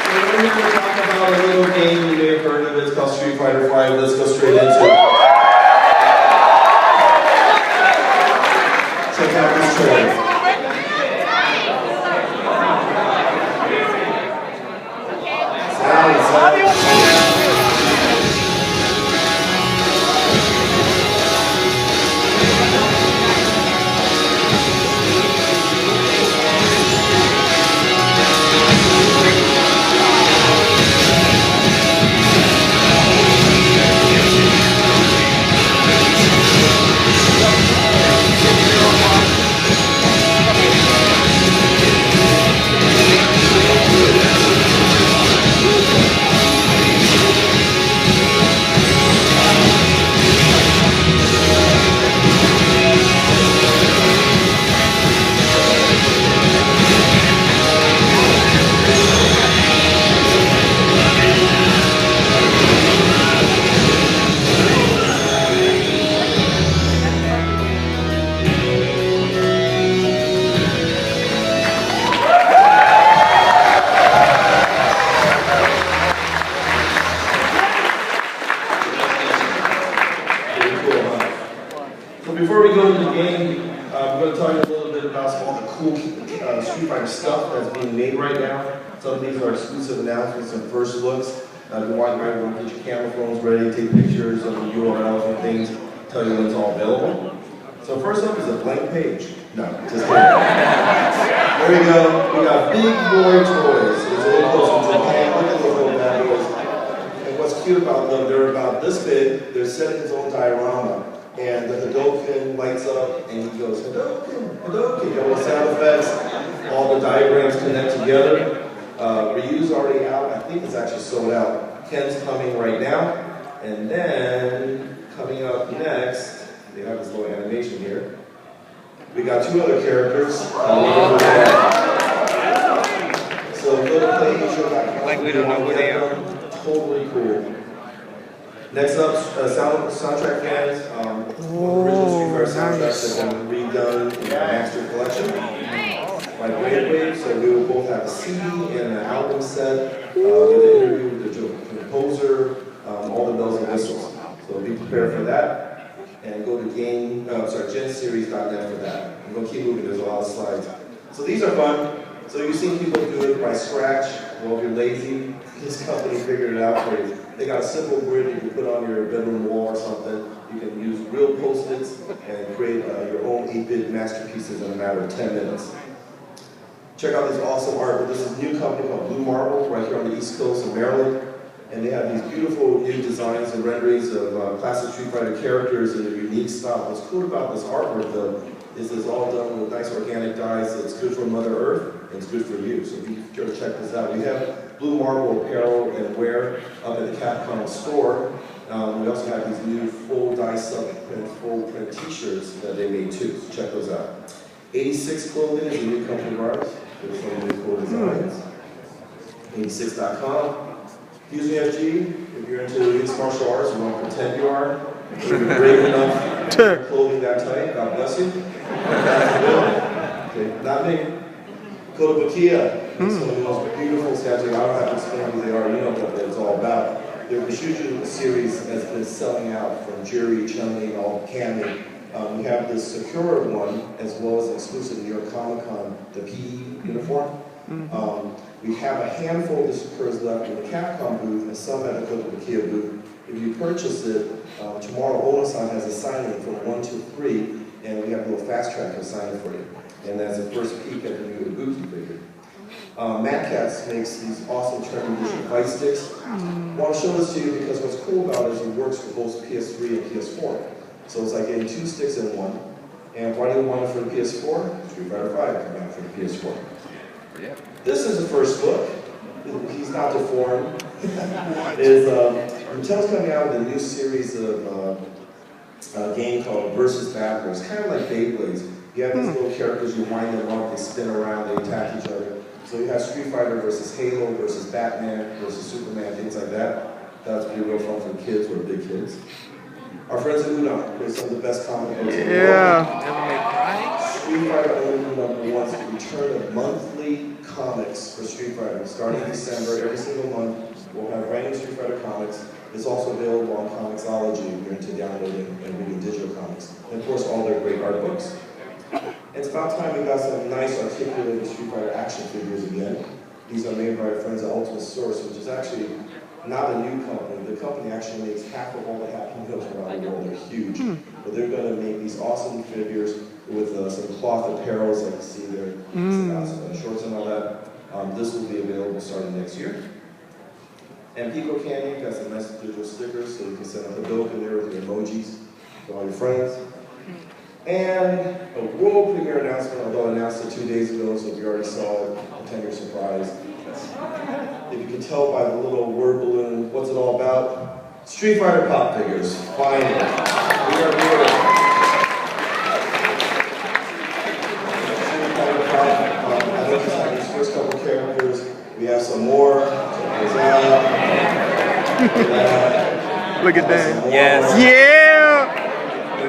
we're going to talk about a little game you may have heard of. It's called Street Fighter V. Let's go straight into it. Check out this trailer. Before we go into the game, I'm going to tell you a little bit about all the cool Street Fighter stuff that's being made right now. Some of these are exclusive announcements and first looks. You might want to get your camera phones ready, take pictures of the URLs and things, tell you when it's all available. So first up is a blank page. No, just kidding. There we go. We got big boy toys. It's a little close to Japan. Look at those little bad boys. And what's cute about them, they're about this big. They're set in his own diorama. And the Hadouken lights up, and he goes, Hadouken, Hadouken, all the sound effects, all the diagrams connect together. Ryu's already out, I think it's actually sold out. Ken's coming right now, and then coming up next, they have this little animation here. We got two other characters. So little play, like we don't know who they are. Totally cool. Next up, soundtrack fans. The original Street Fighter soundtracks have been redone in the Master Collection by Brave Wave, so we will both have a CD and an album set, with an interview with the composer, all the bells and whistles. So be prepared for that, and go to genseries.net for that. I'm going to keep moving, there's a lot of slides. So these are fun. So you've seen people do it by scratch. Well, if you're lazy, this company figured it out for you. They got a simple grid you can put on your bedroom wall or something. You can use real Post-its and create your own 8-bit masterpieces in a matter of 10 minutes. Check out this awesome art. This is a new company called Blue Marble right here on the East Coast of Maryland. And they have these beautiful new designs and renderings of classic Street Fighter characters in a unique style. What's cool about this artwork, though, is it's all done with nice organic dyes that's good for Mother Earth and it's good for you. So be sure to check this out. We have Blue Marble apparel and wear up at the Capcom store. We also have these new full dice up and full print t-shirts that they made too. So check those out. 86 Clothing is a new company of ours. There's some really cool designs. 86.com. Fusion FG, if you're into mixed martial arts, you want to pretend you are, if you're brave enough to wear clothing that tight, God bless you. Okay, not me. Go to Bakia. It's one of the most beautiful statues. I don't have to explain who they are, you know what it's all about. Their Bushuju series has been selling out from Jury, Chun-Li, and all Kami. We have the Sakura one, as well as exclusive New York Comic Con, the PE uniform. We have a handful of the Sakuras left in the Capcom booth and some at the Bakia booth. If you purchase it, tomorrow Ola-san has a signing from 1 to 3, and we have a little fast track to sign it for you. And that's a first peek at the new Ibuki figure. Mad Catz makes these awesome trendy edition fight sticks. I want to show this to you because what's cool about it is it works for both PS3 and PS4. So it's like getting two sticks in one. And why do you want it for the PS4? Street Fighter V coming out for the PS4. Yeah. This is the first look. He's not deformed. Mattel's coming out with a new series of a game called Versus Battle. It's kind of like Beyblades. You have these little characters, you wind them up, they spin around, they attack each other. So you have Street Fighter versus Halo versus Batman versus Superman, things like that. That's pretty real fun for kids or big kids. Our friends at Udon, they're some of the best comic books in the world. Street Fighter only #1's return of monthly comics for Street Fighter. Starting in December, every single month, we'll have brand new Street Fighter comics. It's also available on Comixology if you're into downloading and reading digital comics. And of course, all their great art books. It's about time we got some nice articulated Street Fighter action figures again. These are made by our friends at Ultimate Source, which is actually not a new company. The company actually makes half of all the Happy Meals around the world. They're huge. But they're going to make these awesome figures with some cloth apparels, like you see there, some shorts and all that. This will be available starting next year. And Pico Candy got some nice digital stickers, so you can send a Hadoken there with your emojis to all your friends. And a world premiere announcement, although I announced it 2 days ago, so if you already saw it, pretend you're surprised. If you can tell by the little word balloon, what's it all about? Street Fighter pop figures, finally. We are here. Street Fighter pop, I know just like these first couple characters, we have some more. Look at that. Yes. Yeah!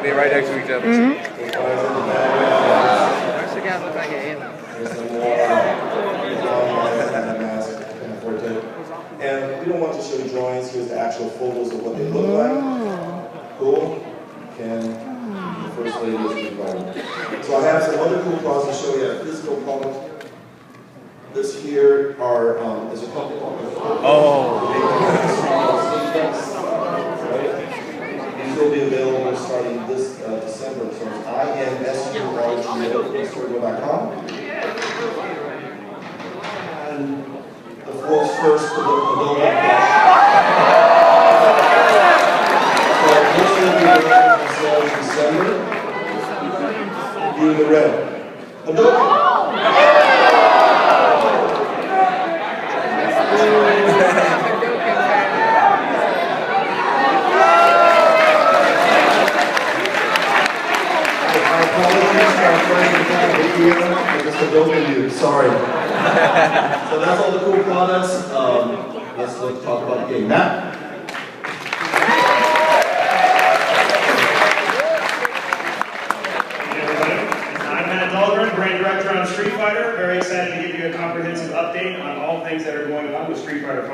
They're right next to each other. First guy looks like an alien. There's some more and we don't want to show you drawings. Here's the actual photos of what they look like. Cool. And the first lady is Street Fighter. So I have some other cool products to show you. A physical product. This here is a company called These will be available starting this December. So it's INSURGO.com. And the world's first adult So this will be available for sale in December. You in the red. Hadouken! Sorry. So that's all the cool products. Let's talk about the game. Matt? Hey everybody. I'm Matt Dahlgren, brand director on Street Fighter. Very excited to give you a comprehensive update on all things that are going on with Street Fighter V.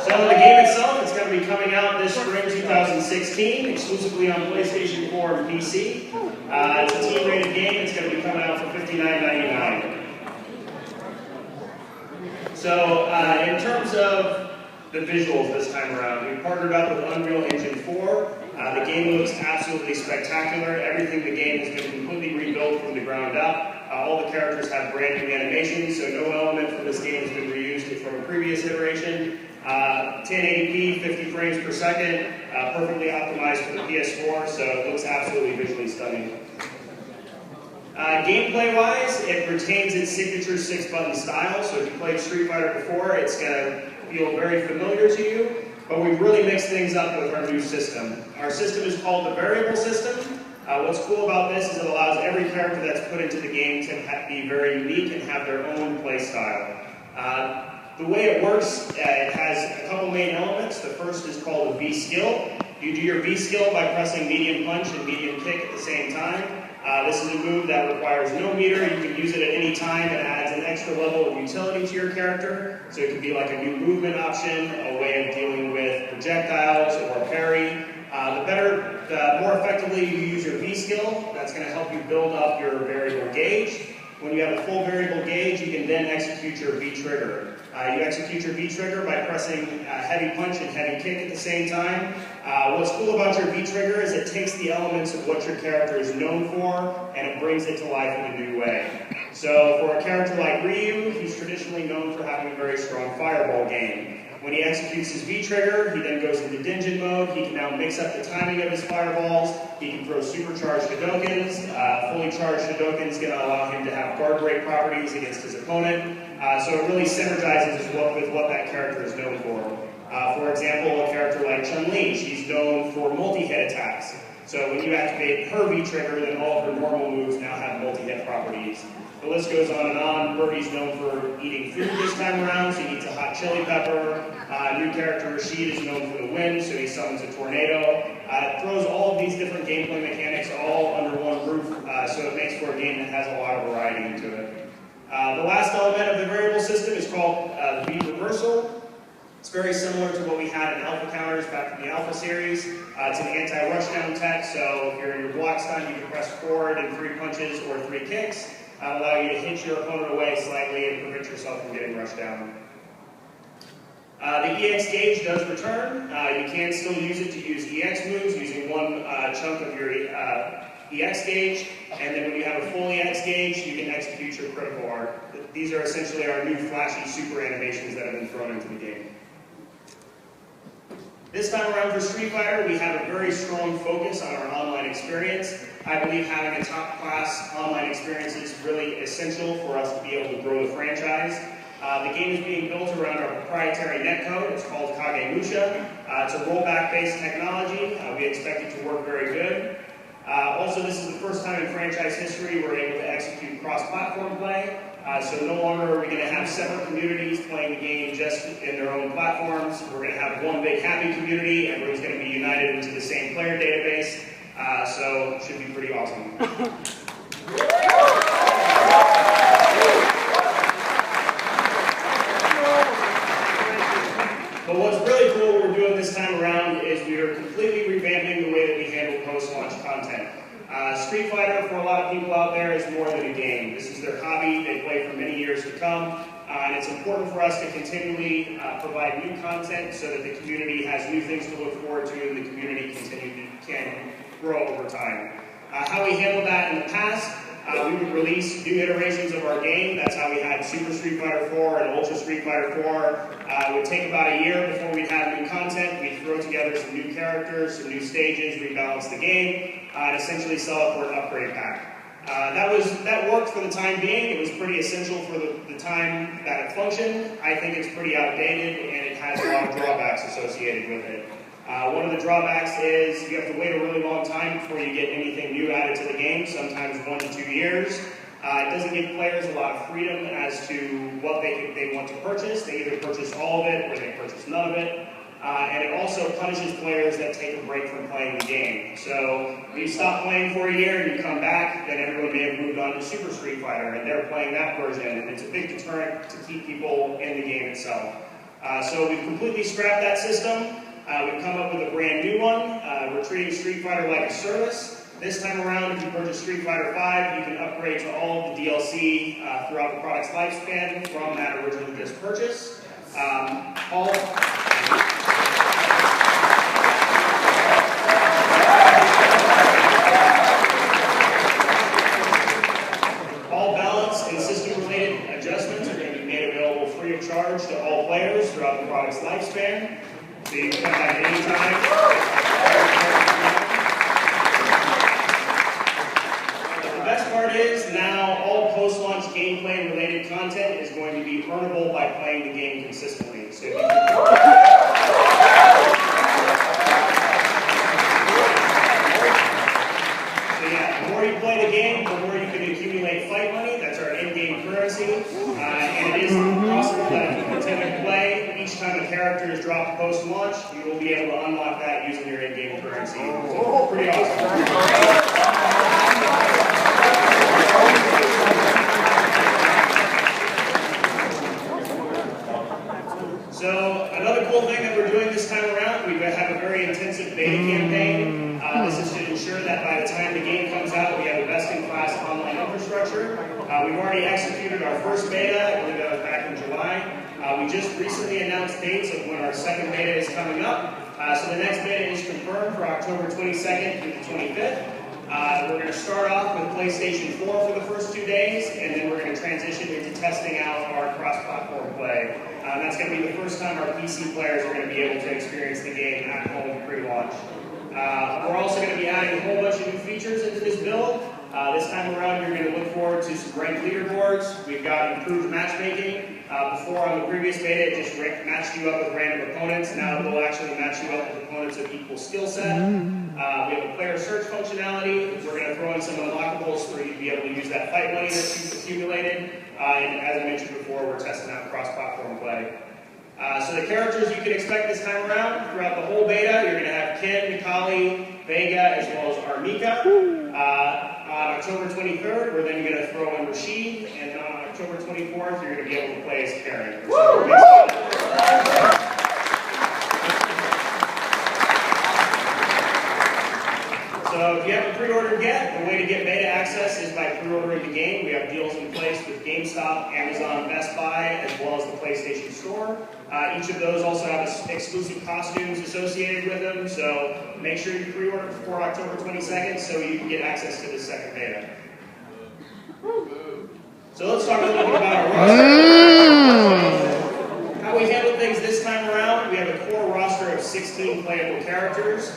So the game itself is going to be coming out this spring 2016, exclusively on PlayStation 4 and PC. It's a team-rated game. It's going to be coming out for $59.99. So in terms of the visuals this time around, we partnered up with Unreal Engine 4. The game looks absolutely spectacular. Everything in the game has been completely rebuilt from the ground up. All the characters have brand new animations, so no element from this game has been reused from a previous iteration. 1080p, 50 frames per second, perfectly optimized for the PS4, so it looks absolutely visually stunning. Gameplay-wise, it retains its signature 6-button style, so if you played Street Fighter before, it's going to feel very familiar to you, but we've really mixed things up with our new system. Our system is called the variable system. What's cool about this is it allows every character that's put into the game to be very unique and have their own play style. The way it works, it has a couple main elements. The first is called a V-skill. You do your V-skill by pressing medium punch and medium kick at the same time. This is a move that requires no meter. You can use it at any time. It adds an extra level of utility to your character. So it can be like a new movement option, a way of dealing with projectiles or parry. The more effectively you use your V-skill, that's going to help you build up your variable gauge. When you have a full variable gauge, you can then execute your V-trigger. You execute your V-trigger by pressing heavy punch and heavy kick at the same time. What's cool about your V-trigger is it takes the elements of what your character is known for and it brings it to life in a new way. So for a character like Ryu, he's traditionally known for having a very strong fireball game. When he executes his V-trigger, he then goes into Dingin mode. He can now mix up the timing of his fireballs. He can throw supercharged Hadokens. Fully charged Hadokens is going to allow him to have guard break properties against his opponent. So it really synergizes with what that character is known for. For example, a character like Chun-Li, she's known for multi-hit attacks. So when you activate her V-trigger, then all of her normal moves now have multi-hit properties. The list goes on and on. Birdie's known for eating food this time around, so he eats a hot chili pepper. New character Rashid is known for the wind, so he summons a tornado. It throws all of these different gameplay mechanics all under one roof, so it makes for a game that has a lot of variety into it. The last element of the variable system is called the beat reversal. It's very similar to what we had in alpha counters back from the alpha series. It's an anti-rushdown tech, so if you're in your block stun, you can press forward in 3 punches or 3 kicks. Allow you to hit your opponent away slightly and prevent yourself from getting rushed down. The EX gauge does return. You can still use it to use EX moves using one chunk of your EX gauge, and then when you have a full EX gauge, you can execute your critical art. These are essentially our new flashy super animations that have been thrown into the game. This time around for Street Fighter, we have a very strong focus on our online experience. I believe having a top-class online experience is really essential for us to be able to grow the franchise. The game is being built around our proprietary netcode. It's called Kagemusha. It's a rollback-based technology. We expect it to work very good. Also, this is the first time in franchise history we're able to execute cross-platform play. So no longer are we going to have separate communities playing the game just in their own platforms. We're going to have one big happy community. Everyone's going to be united into the same player database. So it should be pretty awesome. But what's really cool what we're doing this time around is we are completely revamping the way that we handle post-launch content. Street Fighter, for a lot of people out there, is more than a game. This is their hobby. They play for many years to come. And it's important for us to continually provide new content so that the community has new things to look forward to and the community can grow over time. How we handled that in the past, we would release new iterations of our game. That's how we had Super Street Fighter 4 and Ultra Street Fighter 4. It would take about a year before we'd have new content. We'd throw together some new characters, some new stages, rebalance the game, and essentially sell it for an upgrade pack. That worked for the time being. It was pretty essential for the time that it functioned. I think it's pretty outdated, and it has a lot of drawbacks associated with it. One of the drawbacks is you have to wait a really long time before you get anything new added to the game, sometimes 1 to 2 years. It doesn't give players a lot of freedom as to what they want to purchase. They either purchase all of it or they purchase none of it. And it also punishes players that take a break from playing the game. So when you stop playing for a year and you come back, then everyone may have moved on to Super Street Fighter and they're playing that version, and it's a big deterrent to keep people in the game itself. So we've completely scrapped that system. We've come up with a brand new one. We're treating Street Fighter like a service. This time around, if you purchase Street Fighter 5, you can upgrade to all of the DLC throughout the product's lifespan from that original disc purchase. All balance and system-related adjustments are going to be made available free of charge to all players throughout the product's lifespan. So you can come back anytime. The best part is now all post-launch gameplay related content is going to be earnable by playing the game consistently. So if you the more you play the game, the more you can accumulate fight money. That's our in-game currency. And it is possible that if you continue to play, each time a character is dropped post-launch, you will be able to unlock that using your in-game currency. So pretty awesome. So another cool thing that we're doing this time around, we have a very intensive beta campaign. This is to ensure that by the time the game comes out, we have a best-in-class online infrastructure. We've already executed our first beta. I believe that was back in July. We just recently announced dates of when our second beta is coming up. So the next beta is confirmed for October 22nd through the 25th. We're going to start off with PlayStation 4 for the first 2 days, and then we're going to transition into testing out our cross-platform play. That's going to be the first time our PC players are going to be able to experience the game at home pre-launch. We're also going to be adding a whole bunch of new features into this build. This time around, you're going to look forward to some ranked leaderboards. We've got improved matchmaking. Before on the previous beta, it just matched you up with random opponents. Now it will actually match you up with opponents of equal skill set. We have a player search functionality. We're going to throw in some unlockables for you to be able to use that fight money that you've accumulated. And as I mentioned before, we're testing out cross-platform play. So the characters you can expect this time around, throughout the whole beta, you're going to have Ken, Mikali, Vega, as well as Armika. On October 23rd, we're then going to throw in Rashid, and then on October 24th, you're going to be able to play as Karen. So if you haven't pre-ordered yet, the way to get beta access is by pre-ordering the game. We have deals in place with GameStop, Amazon, Best Buy, as well as the PlayStation Store. Each of those also have exclusive costumes associated with them, so make sure you pre-order before October 22nd so you can get access to the second beta. So let's talk a little bit about our roster. How we handle things this time around, we have a core roster of 16 playable characters.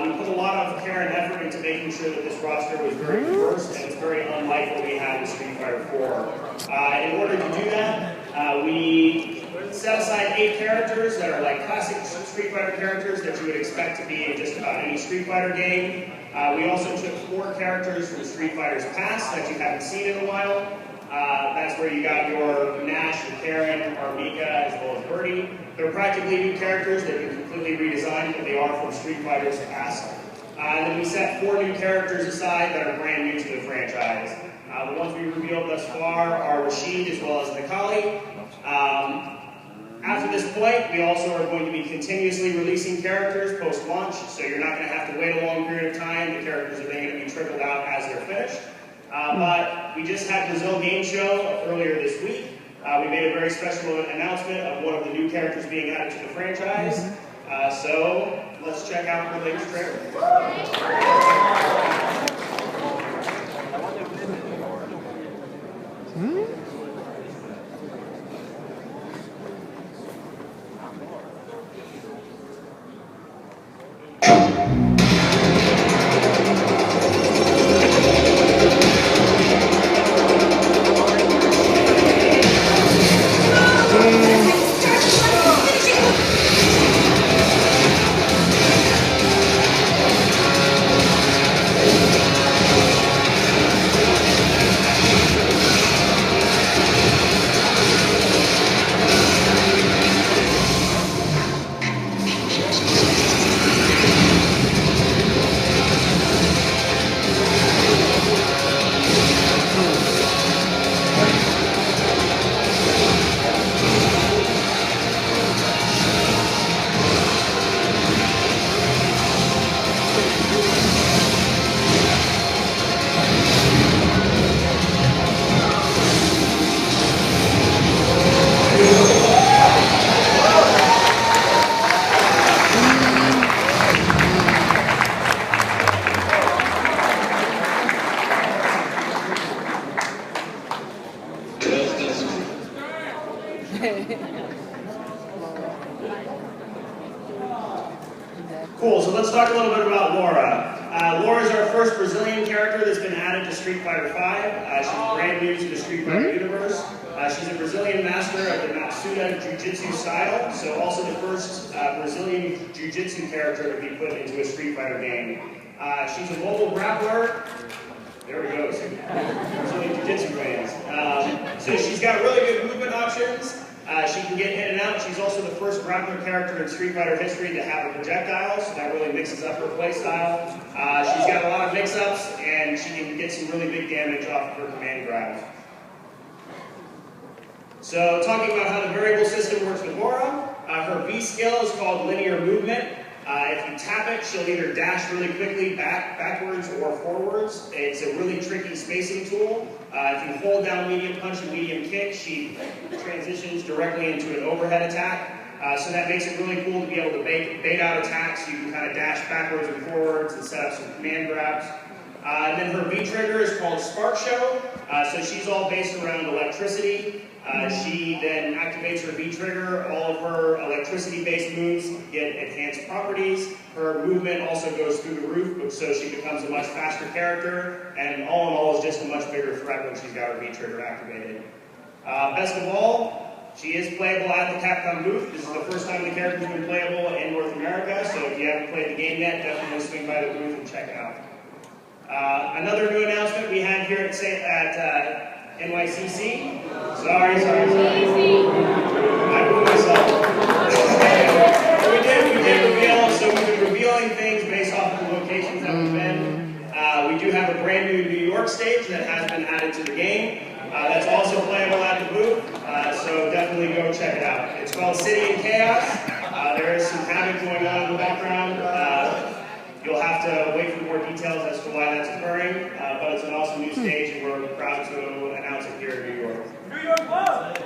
We put a lot of care and effort into making sure that this roster was very diverse, and it's very unlike what we had in Street Fighter 4. In order to do that, we set aside 8 characters that are like classic Street Fighter characters that you would expect to be in just about any Street Fighter game. We also took 4 characters from Street Fighter's past that you haven't seen in a while. That's where you got your Nash, your Karen, Armika, as well as Birdie. They're practically new characters. They've been completely redesigned, but they are from Street Fighter's past. And then we set 4 new characters aside that are brand new to the franchise. The ones we revealed thus far are Rashid as well as Mikali. After this point, we also are going to be continuously releasing characters post-launch, so you're not going to have to wait a long period of time. The characters are then going to be trickled out as they're finished. But we just had Brazil Game Show earlier this week. We made a very special announcement of one of the new characters being added to the franchise. So let's check out the latest trailer. Cool, so let's talk a little bit about Laura. Laura is our first Brazilian character that's been added to Street Fighter V. She's brand new to the Street Fighter universe. She's a Brazilian master of the Matsuda Jiu-Jitsu style, so also the first Brazilian Jiu-Jitsu character to be put into a Street Fighter game. She's a mobile grappler. There we go, Brazilian Jiu-Jitsu fans. So she's got really good movement options. She can get in and out. She's also the first grappler character in Street Fighter history to have a projectile, so that really mixes up her playstyle. She's got a lot of mix-ups, and she can get some really big damage off of her command grabs. So talking about how the variable system works with Laura, her V skill is called linear movement. If you tap it, she'll either dash really quickly backwards or forwards. It's a really tricky spacing tool. If you hold down medium punch and medium kick, she transitions directly into an overhead attack. So that makes it really cool to be able to bait out attacks. You can kind of dash backwards and forwards and set up some command grabs. And then her V trigger is called Spark Show. So she's all based around electricity. She then activates her V trigger. All of her electricity-based moves get enhanced properties. Her movement also goes through the roof, so she becomes a much faster character. And all in all, is just a much bigger threat when she's got her V trigger activated. Best of all, She is playable at the Capcom booth. This is the first time the character's been playable in North America, so if you haven't played the game yet, definitely swing by the booth and check it out. Another new announcement we had here at NYCC. Sorry. I blew myself. we did reveal, so we've been revealing things based off of the locations that we've been. We do have a brand new New York stage that has been added to the game. That's also playable at the booth, so definitely go check it out. It's called City in Chaos. There is some havoc going on in the background. You'll have to wait for more details as to why that's occurring, but it's an awesome new stage, and we're proud to announce it here in New York. New York love!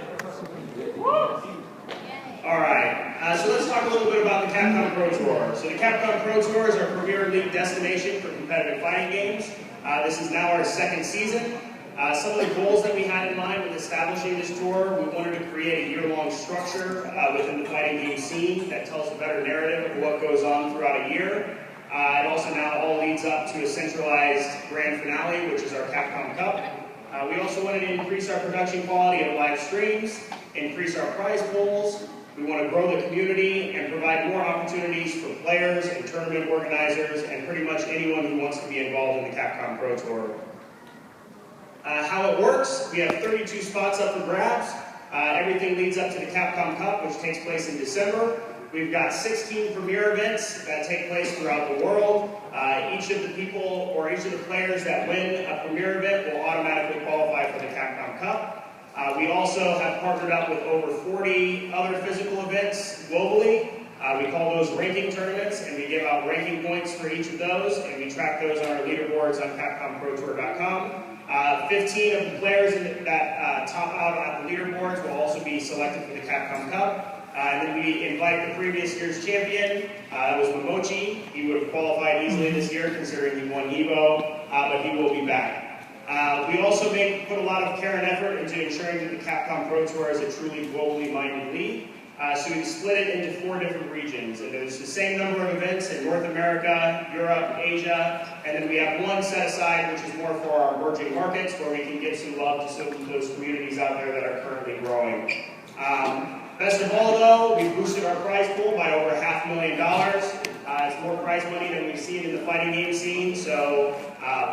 All right, so let's talk a little bit about the Capcom Pro Tour. So the Capcom Pro Tour is our premier league destination for competitive fighting games. This is now our second season. Some of the goals that we had in mind with establishing this tour, we wanted to create a year-long structure within the fighting game scene that tells a better narrative of what goes on throughout a year. It also now all leads up to a centralized grand finale, which is our Capcom Cup. We also wanted to increase our production quality of live streams, increase our prize pools. We want to grow the community and provide more opportunities for players and tournament organizers and pretty much anyone who wants to be involved in the Capcom Pro Tour. How it works, we have 32 spots up for grabs. Everything leads up to the Capcom Cup, which takes place in December. We've got 16 premier events that take place throughout the world. Each of the people or each of the players that win a premier event will automatically qualify for the Capcom Cup. We also have partnered up with over 40 other physical events globally. We call those ranking tournaments, and we give out ranking points for each of those, and we track those on our leaderboards on CapcomProTour.com. 15 of the players that top out on the leaderboards will also be selected for the Capcom Cup. And then we invite the previous year's champion. It was Momochi. He would have qualified easily this year considering he won Evo, but he will be back. We also put a lot of care and effort into ensuring that the Capcom Pro Tour is a truly globally minded league. So we split it into 4 different regions. And there's the same number of events in North America, Europe, Asia, and then we have one set aside which is more for our emerging markets where we can give some love to some of those communities out there that are currently growing. Best of all though, we boosted our prize pool by over $500,000. It's more prize money than we've seen in the fighting game scene, so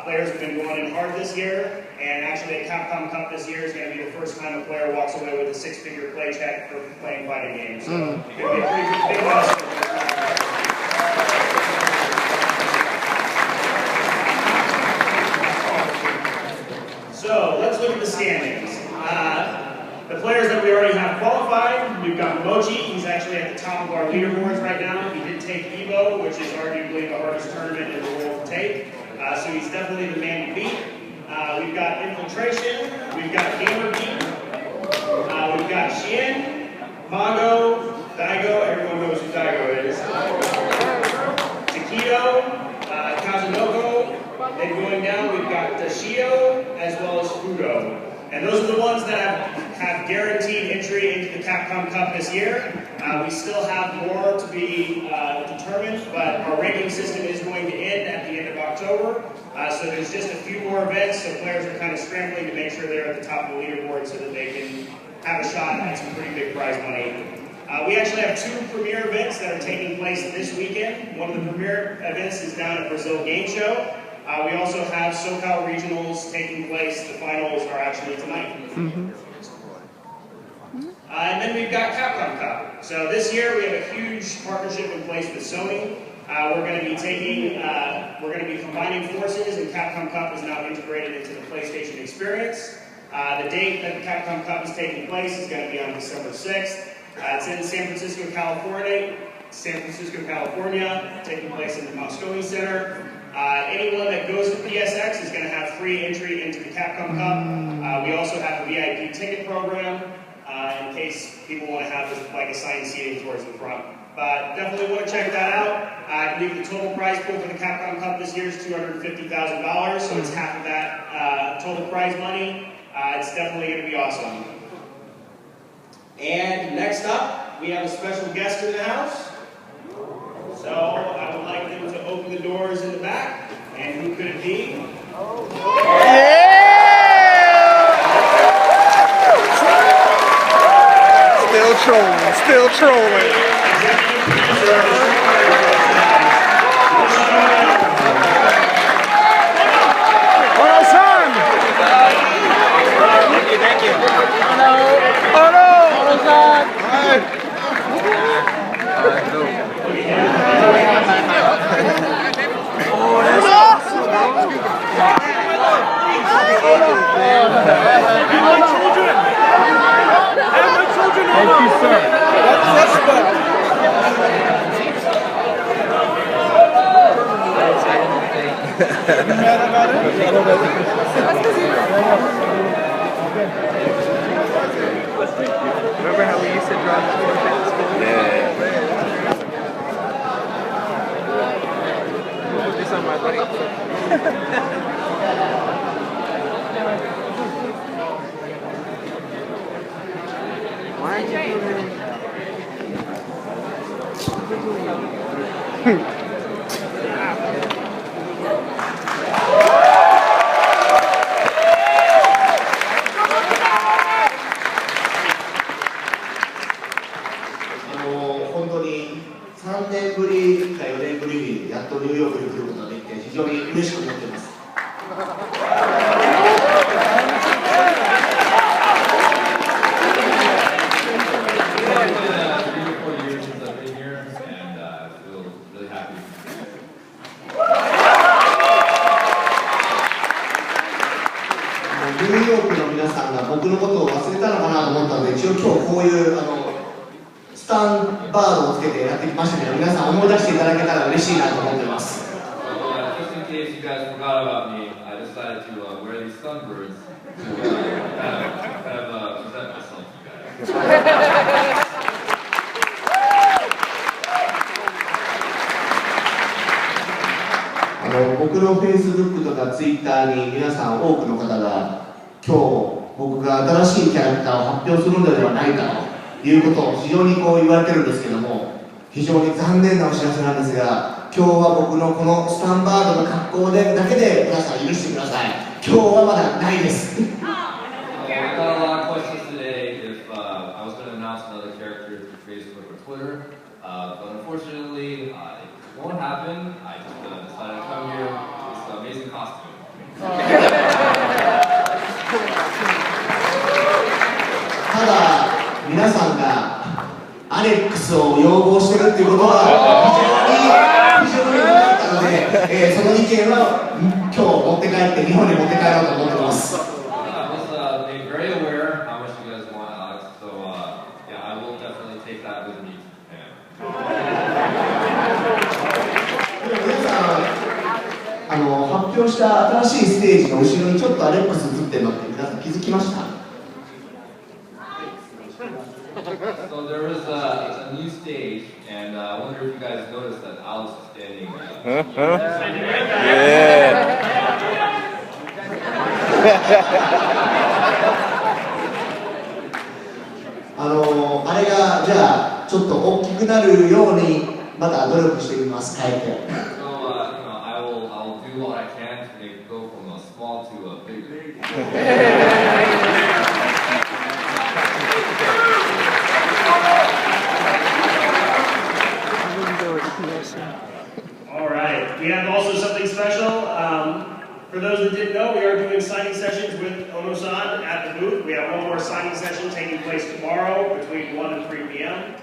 players have been going in hard this year, and actually the Capcom Cup this year is going to be the first time a player walks away with a 6-figure play check for playing fighting games. So it's going to be a pretty big loss. So let's look at the standings. The players that we already have qualified, we've got Mochi. He's actually at the top of our leaderboards right now. He did take Evo, which is arguably the hardest tournament in the world to take. So he's definitely the man to beat. We've got Infiltration. We've got Gamer Beat. We've got Shien, Mago, Daigo. Everyone knows who Daigo is. Takedo, Kazunoko. Then going down, we've got Shio, as well as Fudo. And those are the ones that have guaranteed entry into the Capcom Cup this year. We still have more to be determined, but our ranking system is going to end at the end of October. So there's just a few more events, so players are kind of scrambling to make sure they're at the top of the leaderboard so that they can have a shot at some pretty big prize money. We actually have 2 premier events that are taking place this weekend. One of the premier events is down at Brazil Game Show. We also have SoCal Regionals taking place. The finals are actually tonight. And then we've got Capcom Cup. So this year we have a huge partnership in place with Sony. We're going to be combining forces, and Capcom Cup is now integrated into the PlayStation experience. The date that the Capcom Cup is taking place is going to be on December 6th. It's in San Francisco, California, taking place in the Moscone Center. Anyone that goes to PSX is going to have free entry into the Capcom Cup. We also have a VIP ticket program in case people want to have like assigned seating towards the front. But definitely want to check that out. I believe the total prize pool for the Capcom Cup this year is $250,000, so it's half of that total prize money. It's definitely going to be awesome. And next up, we have a special guest in the house. So I would like them to open the doors in the back. And who could it be? Still trolling, still trolling. Thank you. Oh no! Thank you, sir. Remember how we used to draw this one at school? Yeah. Put this on my buddy. Why are you doing本当に3年ぶりか4年ぶりにやっとニューヨークに来ることができて非常に嬉しく思っています。ニューヨークの皆さんが僕のことを忘れたのかなと思ったので、一応今日こういうスタンバードをつけてやってきましたけど、皆さん思い出していただけたら嬉しいなと思ってます。Just in case you guys forgot about me, I decided to wear these sunbirds to kind of present myself to you guys. 僕の Facebook とか Twitter に皆さん多くの方が今日僕が新しいキャラクターを発表するのではないかということを非常にこう言われてるんですけども、非常に残念なお知らせなんですが、今日は僕のこのスタンバードの格好でだけで皆さん許してください。今日はまだないです。I got a lot of questions today if I was going to announce another character through Facebook or Twitter, but unfortunately it won't happen. I just decided to come here with this amazing costume. ただ皆さんがアレックスを要望してるっていうことは非常に良かったので、その意見は今日持って帰って日本に持って帰ろうと思ってます。I was made very aware how much you guys want Alex, so yeah, I will definitely take that with me to Japan. でも皆さん発表した新しいステージの後ろにちょっとアレックス映ってるのって皆さん気づきました？ So there was a new stage, and I wonder if you guys noticed that Alex is standing. Yeah. あれがじゃあちょっと大きくなるようにまた努力してみます。変えて。So I will do what I can to make it go from a small to a bigger. All right, we have also something special. For those that didn't know, we are doing signing sessions with Ono-san at the booth. We have one more signing session taking place tomorrow between 1 and 3 p.m.